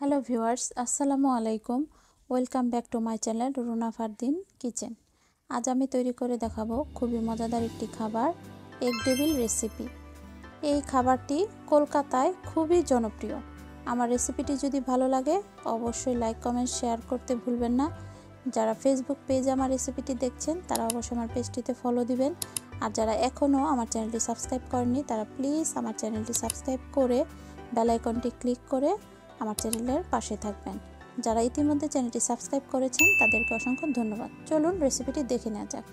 Hello viewers, আসসালামু আলাইকুম। Welcome back to my channel Runa Fardin kitchen. আজ আমি তৈরি করে দেখাবো খুবই মজাদার একটি খাবার, এগ ডেভিল রেসিপি। এই খাবারটি কলকাতায় খুবই জনপ্রিয়। আমার রেসিপিটি যদি ভালো লাগে অবশ্যই লাইক কমেন্ট শেয়ার করতে ভুলবেন না। যারা ফেসবুক পেজে আমার রেসিপিটি দেখছেন তারা অবশ্যই আমার পেজটিতে ফলো দিবেন। আর যারা এখনও আমার চ্যানেলটি সাবস্ক্রাইব করেননি তারা প্লিজ আমার চ্যানেলটি সাবস্ক্রাইব করে বেল আইকনটি ক্লিক করে আমার চ্যানেলের পাশে থাকবেন। যারা ইতিমধ্যে চ্যানেলটি সাবস্ক্রাইব করেছেন তাদেরকে অসংখ্য ধন্যবাদ। চলুন রেসিপিটি দেখে নেওয়া যাক।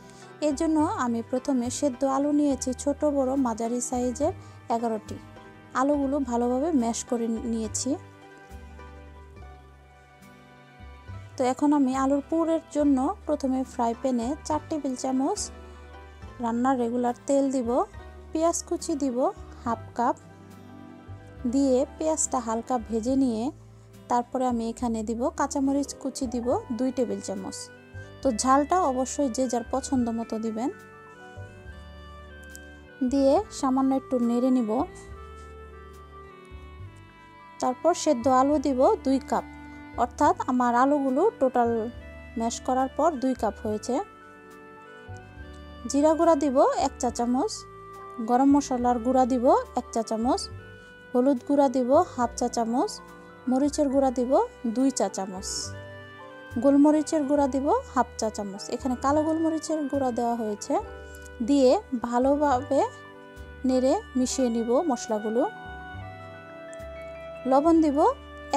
এর জন্য আমি প্রথমে সেদ্ধ আলু নিয়েছি, ছোট বড় মাঝারি সাইজের 11টি। আলুগুলো ভালোভাবে ম্যাশ করে নিয়েছি। তো এখন আমি আলুর পুরের জন্য প্রথমে ফ্রাই প্যানে 4 টেবিল চামচ রান্নার রেগুলার তেল দিব, পেঁয়াজ কুচি দিব হাফ কাপ, দিয়ে পেঁয়াজটা হালকা ভেজে নিয়ে তারপরে আমি এখানে দিব কাঁচামরিচ কুচি দিব 2 টেবিল চামচ। তো ঝালটা অবশ্যই যে যার পছন্দ মতো দিবেন। দিয়ে সামান্য একটু নেড়ে নিব। তারপর সেদ্ধ আলু দিব 2 কাপ, অর্থাৎ আমার আলুগুলো টোটাল ম্যাশ করার পর 2 কাপ হয়েছে। জিরা গুঁড়া দিব 1 চা চামচ, গরম মশলার গুঁড়া দিব 1 চা চামচ, হলুদ গুঁড়া দিব হাফ চা চামচ, মরিচের গুঁড়া দিব 2 চা চামচ, গোলমরিচের গুঁড়া দিব হাফ চা চামচ। এখানে কালো গোলমরিচের গুঁড়া দেওয়া হয়েছে। দিয়ে ভালোভাবে নেড়ে মিশিয়ে নিব মশলাগুলো। লবণ দিব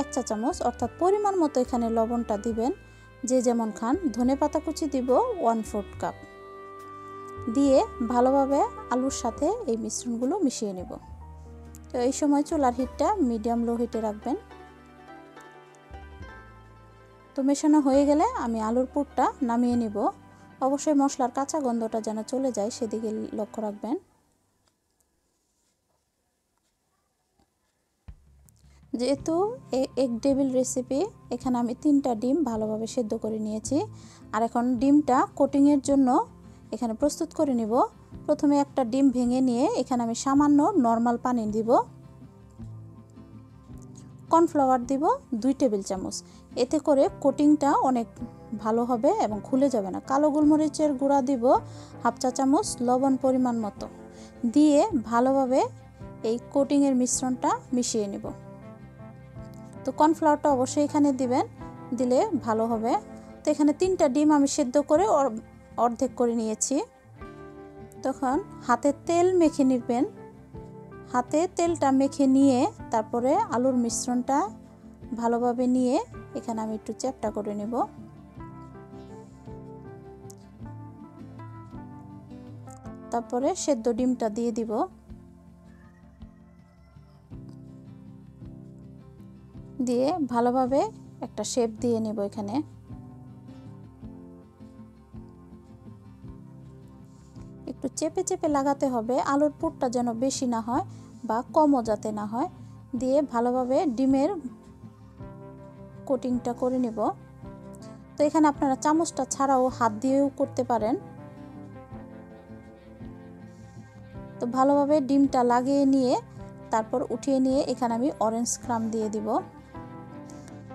1 চা চামচ, অর্থাৎ পরিমাণ মতো এখানে লবণটা দিবেন যে যেমন খান। ধনেপাতা কুচি দিব 1/4 কাপ। দিয়ে ভালোভাবে আলুর সাথে এই মিশ্রণগুলো মিশিয়ে নেব। তো এই সময় চুলার হিটটা মিডিয়াম লো হিটে রাখবেন। তো মেশানো হয়ে গেলে আমি আলুর পুরটা নামিয়ে নিব। অবশ্যই মশলার কাঁচা গন্ধটা যেন চলে যায় সেদিকে লক্ষ্য রাখবেন। যেহেতু এগ ডেভিল রেসিপি, এখানে আমি 3টা ডিম ভালোভাবে সেদ্ধ করে নিয়েছি। আর এখন ডিমটা কোটিংয়ের জন্য এখানে প্রস্তুত করে নিব। প্রথমে একটা ডিম ভেঙে নিয়ে এখানে আমি সামান্য নর্মাল পানি দিব, কর্নফ্লাওয়ার দিব 2 টেবিল চামচ। এতে করে কোটিংটা অনেক ভালো হবে এবং খুলে যাবে না। কালো গোলমরিচের গুঁড়া দিব হাফ চা চামচ, লবণ পরিমাণ মতো দিয়ে ভালোভাবে এই কোটিংয়ের মিশ্রণটা মিশিয়ে নেব। তো কর্নফ্লাওয়ারটা অবশ্যই এখানে দিবেন, দিলে ভালো হবে। তো এখানে 3টা ডিম আমি সেদ্ধ করে অর্ধেক করে নিয়েছি। তখন হাতে তেল মেখে নেবেন। হাতে তেলটা মেখে নিয়ে তারপরে আলুর মিশ্রণটা ভালোভাবে নিয়ে এখানে আমি একটু চ্যাপ্টা করে নেব। তারপরে সেদ্ধ ডিমটা দিয়ে দিব। দিয়ে ভালোভাবে একটা শেপ দিয়ে নেব। এখানে একটু চেপে চেপে লাগাতে হবে, আলুর পুরটা যেন বেশি না হয় বা কমও যাতে না হয়। দিয়ে ভালোভাবে ডিমের কোটিংটা করে নেব। তো এখানে আপনারা চামচটা ছাড়াও হাত দিয়েও করতে পারেন। তো ভালোভাবে ডিমটা লাগিয়ে নিয়ে তারপর উঠিয়ে নিয়ে এখানে আমি অরেঞ্জ ক্রাম দিয়ে দিব।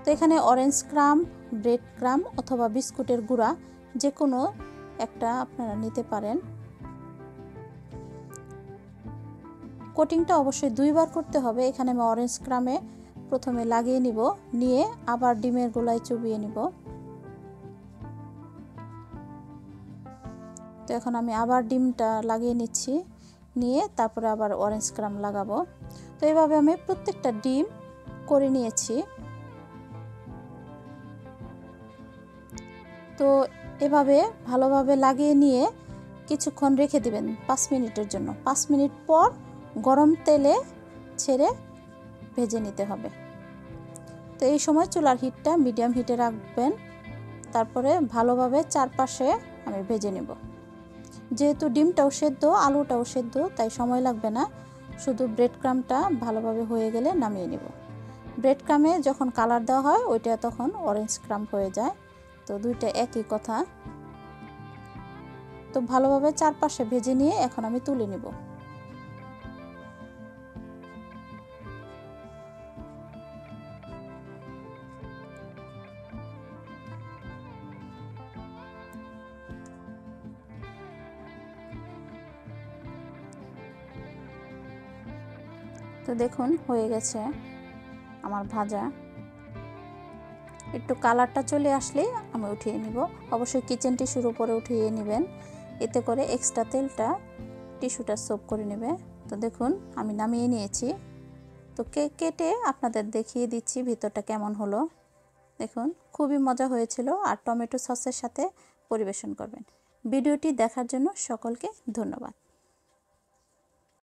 তো এখানে অরেঞ্জ ক্রাম, ব্রেড ক্রাম অথবা বিস্কুটের গুঁড়া যে কোনো একটা আপনারা নিতে পারেন। কোটিংটা অবশ্যই 2 বার করতে হবে। এখানে আমি অরেঞ্জ ক্রামে প্রথমে লাগিয়ে নিব, নিয়ে আবার ডিমের গোলায় চুবিয়ে নিব। তো এখন আমি আবার ডিমটা লাগিয়ে নিচ্ছি, নিয়ে তারপরে আবার অরেঞ্জ ক্রাম লাগাবো। তো এইভাবে আমি প্রত্যেকটা ডিম করে নিয়েছি। তো এভাবে ভালোভাবে লাগিয়ে নিয়ে কিছুক্ষণ রেখে দিবেন 5 মিনিটের জন্য। 5 মিনিট পর গরম তেলে ছেড়ে ভেজে নিতে হবে। তো এই সময় চুলার হিটটা মিডিয়াম হিটে রাখবেন। তারপরে ভালোভাবে চারপাশে আমি ভেজে নেব। যেহেতু ডিমটাও সেদ্ধ আলুটাও সেদ্ধ তাই সময় লাগবে না, শুধু ব্রেড ক্রামটা ভালোভাবে হয়ে গেলে নামিয়ে নেব। ব্রেড ক্রামে যখন কালার দেওয়া হয় ওইটা তখন অরেঞ্জ ক্রাম হয়ে যায়। তো দুইটা একই কথা। তো ভালোভাবে চারপাশে ভেজে নিয়ে এখন আমি তুলে নেব। তো দেখুন হয়ে গেছে আমার ভাজা। একটু কালারটা চলে আসলে আমি উঠিয়ে নিব। অবশ্যই কিচেন টিস্যুর উপরে উঠিয়ে নেবেন, এতে করে এক্সট্রা তেলটা টিস্যুটা সোপ করে নেবে। তো দেখুন আমি নামিয়ে নিয়েছি। তো কেটে আপনাদের দেখিয়ে দিচ্ছি ভিতরটা কেমন হলো। দেখুন খুবই মজা হয়েছিল, আর টমেটো সসের সাথে পরিবেশন করবেন। ভিডিওটি দেখার জন্য সকলকে ধন্যবাদ।